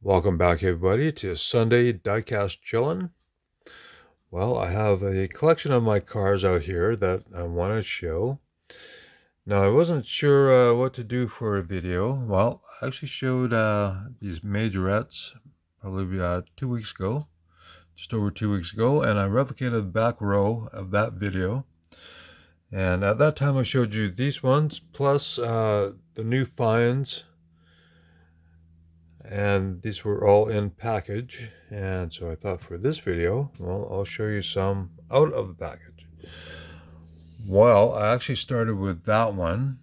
Welcome back, everybody, to Sunday Diecast Chillin. Well, I have a collection of my cars out here that I want to show. Now, I wasn't sure what to do for a video. Well, I actually showed these majorettes probably 2 weeks ago, just over 2 weeks ago, and I replicated the back row of that video. And at that time, I showed you these ones, plus the new finds. And these were all in package, and so I thought for this video, well, I'll show you some out of the package. Well, I actually started with that one,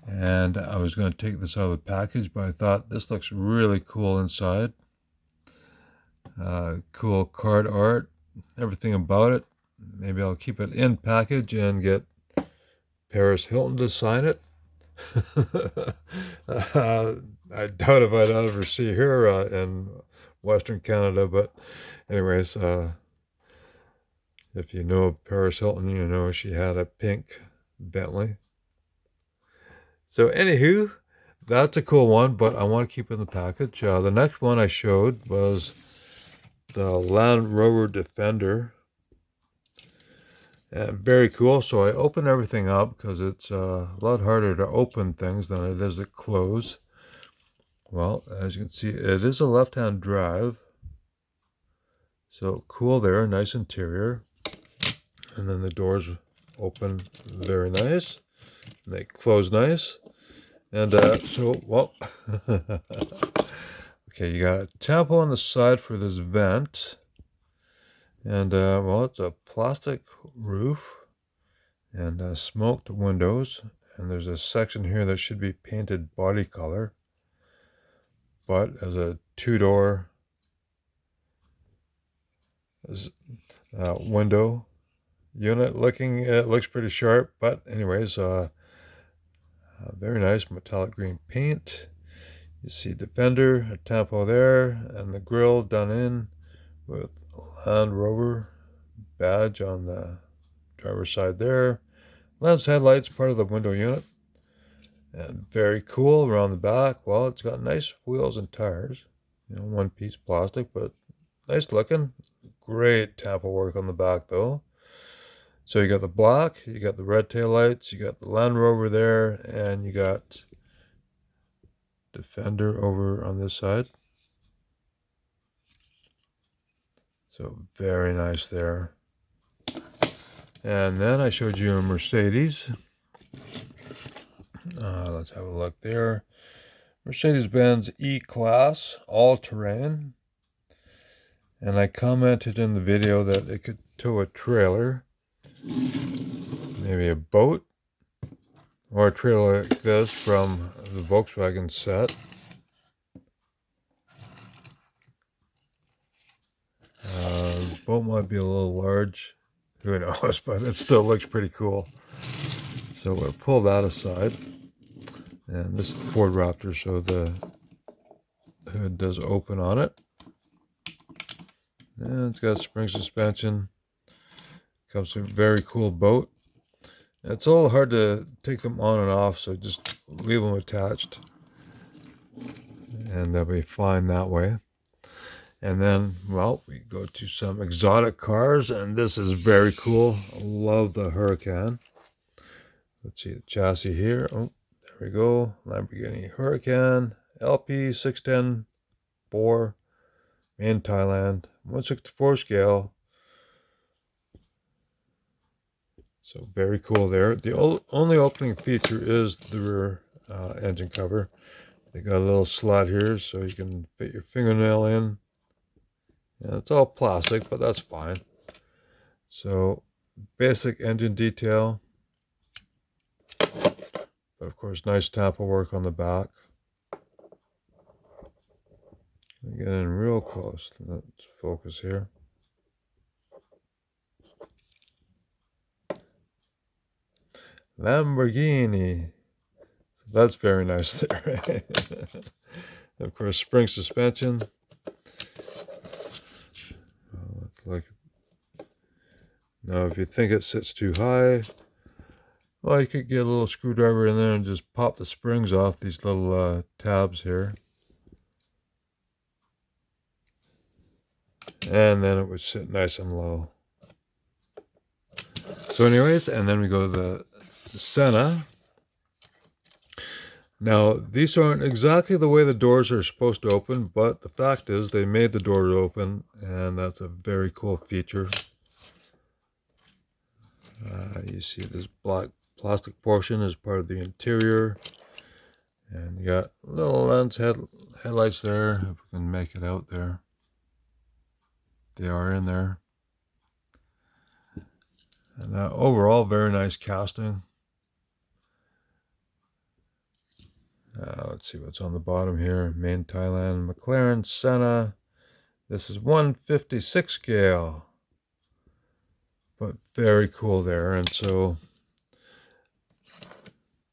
and I was going to take this out of the package, but I thought this looks really cool inside. Cool card art, everything about it. Maybe I'll keep it in package and get Paris Hilton to sign it. I doubt if I'd ever see her in Western Canada, but anyways, if you know Paris Hilton, you know she had a pink Bentley. So anywho, that's a cool one, but I want to keep it in the package. The next one I showed was the Land Rover Defender. And very cool. So I open everything up because it's a lot harder to open things than it is to close. Well, as you can see, it is a left-hand drive. So cool there, nice interior. And then the doors open very nice. And they close nice. And well, okay, you got a tampo on the side for this vent. And well, it's a plastic roof and smoked windows. And there's a section here that should be painted body color. But as a two-door window unit, it looks pretty sharp. But anyways, very nice metallic green paint. You see Defender, a tampo there, and the grille done in with Land Rover badge on the driver's side there. Lens headlights, part of the window unit. And very cool around the back. Well, it's got nice wheels and tires. You know, one-piece plastic, but nice looking. Great tampo work on the back, though. So you got the black, you got the red taillights, you got the Land Rover there, and you got Defender over on this side. So very nice there. And then I showed you a Mercedes. Let's have a look there. Mercedes-Benz E-Class, all-terrain. And I commented in the video that it could tow a trailer, maybe a boat, or a trailer like this from the Volkswagen set. The boat might be a little large, who knows, but it still looks pretty cool. So we'll pull that aside. And this is the Ford Raptor, so the hood does open on it. And it's got spring suspension. Comes with a very cool boat. It's a little hard to take them on and off, so just leave them attached. And they'll be fine that way. And then, well, we go to some exotic cars, and this is very cool. I love the Hurricane. Let's see the chassis here. Oh, there we go. Lamborghini Hurricane, LP 610-4, made in Thailand, 1/64 scale. So very cool there. The only opening feature is the rear engine cover. They got a little slot here so you can fit your fingernail in. And it's all plastic, but that's fine. So basic engine detail. But of course, nice tampo work on the back. Get in real close. Let's focus here. Lamborghini. So that's very nice there. Of course, spring suspension. Let's look. Now, if you think it sits too high, well, you could get a little screwdriver in there and just pop the springs off these little tabs here. and then it would sit nice and low. So anyways, and then we go to the Senna. Now, these aren't exactly the way the doors are supposed to open, but the fact is they made the door open, and that's a very cool feature. You see this black plastic portion as part of the interior, and you got little lens headlights there, if we can make it out there. They are in there. And overall, very nice casting. Let's see what's on the bottom here. Main Thailand, McLaren, Senna. This is 1/56 scale. But very cool there. And so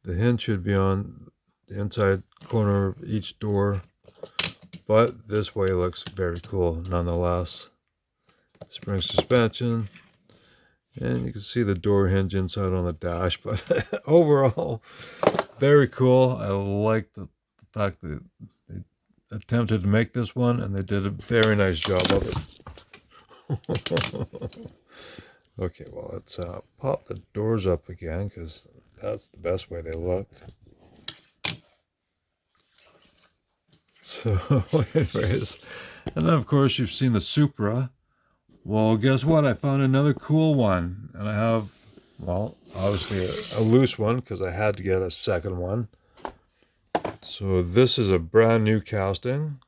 the hinge should be on the inside corner of each door. But this way looks very cool nonetheless. Spring suspension. And you can see the door hinge inside on the dash. But overall, very cool. I like the fact that they attempted to make this one, and they did a very nice job of it. Okay, well, let's pop the doors up again, because that's the best way they look. So, anyways, and then, of course, you've seen the Supra. Well, guess what? I found another cool one, and I have, well, obviously a loose one, because I had to get a second one. So this is a brand new casting,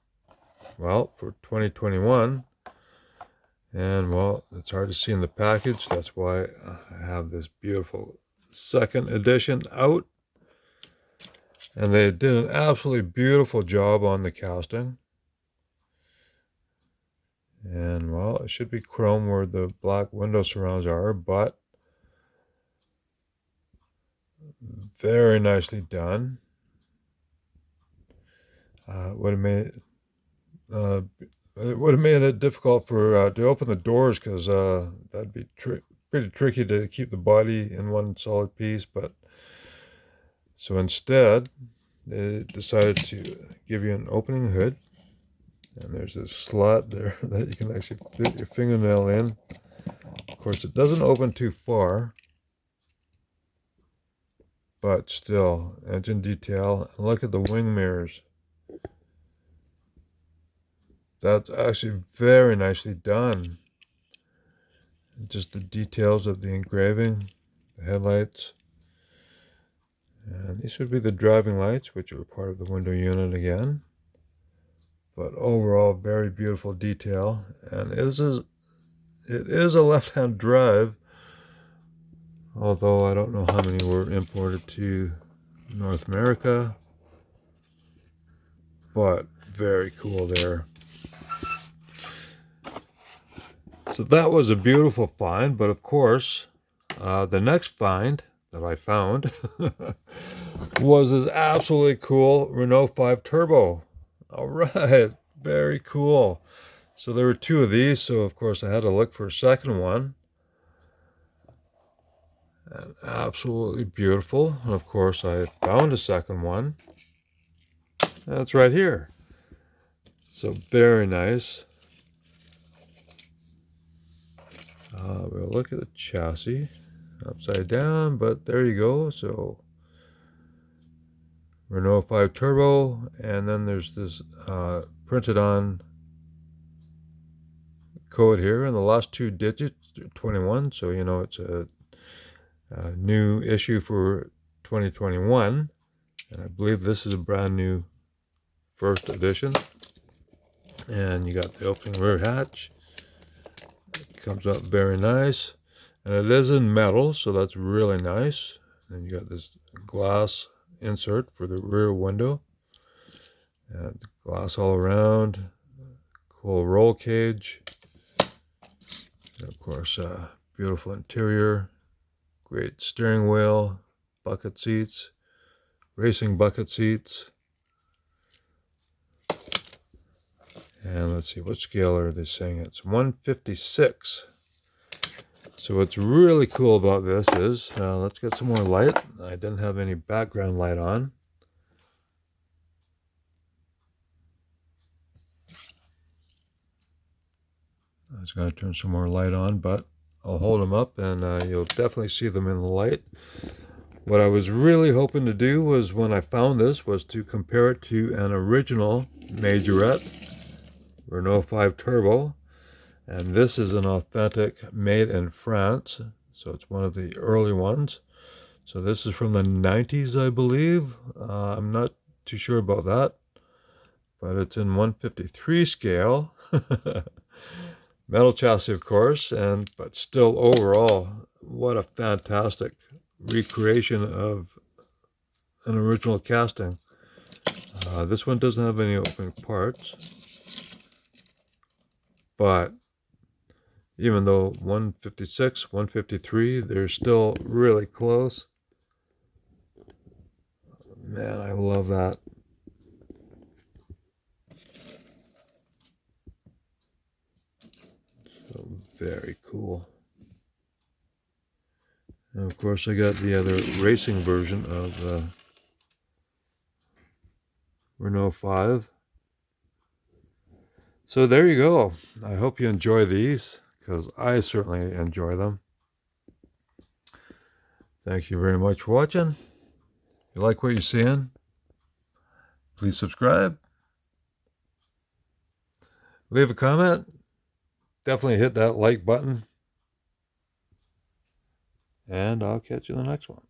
well, for 2021. And, well, it's hard to see in the package. That's why I have this beautiful second edition out. And they did an absolutely beautiful job on the casting. And, well, it should be chrome where the black window surrounds are, but very nicely done. It would have made it difficult for to open the doors, because that'd be pretty tricky to keep the body in one solid piece. But so instead, they decided to give you an opening hood, and there's a slot there that you can actually fit your fingernail in. Of course, it doesn't open too far, but still, engine detail. And look at the wing mirrors. That's actually very nicely done. Just the details of the engraving, the headlights. And these would be the driving lights, which are part of the window unit again. But overall, very beautiful detail. And it is a left-hand drive, although I don't know how many were imported to North America. But very cool there. So that was a beautiful find, but of course, the next find that I found was this absolutely cool Renault 5 Turbo. All right, very cool. So there were two of these, so of course I had to look for a second one. And absolutely beautiful. And of course I found a second one. That's right here. So very nice. We'll look at the chassis. Upside down, but there you go. So Renault 5 Turbo, and then there's this printed on code here, and the last two digits 21, so you know it's a new issue for 2021, and I believe this is a brand new first edition. And you got the opening rear hatch. It comes up very nice, and it is in metal, so that's really nice. And you got this glass insert for the rear window, and glass all around. Cool roll cage, and of course beautiful interior, great steering wheel, bucket seats, racing bucket seats. And let's see, what scale are they saying? It's 1/56. So what's really cool about this is, let's get some more light. I didn't have any background light on. I was going to turn some more light on, but I'll hold them up and you'll definitely see them in the light. What I was really hoping to do was, when I found this, was to compare it to an original Majorette Renault 5 Turbo. And this is an authentic made in France. So it's one of the early ones. So this is from the 90s, I believe. I'm not too sure about that, but it's in 153 scale. Metal chassis, of course, but still overall, what a fantastic recreation of an original casting. This one doesn't have any open parts, but even though 156, 153, they're still really close. Man, I love that. So very cool. And of course, I got the other racing version of the Renault 5. So there you go. I hope you enjoy these, because I certainly enjoy them. Thank you very much for watching. If you like what you're seeing, please subscribe. Leave a comment. Definitely hit that like button. And I'll catch you in the next one.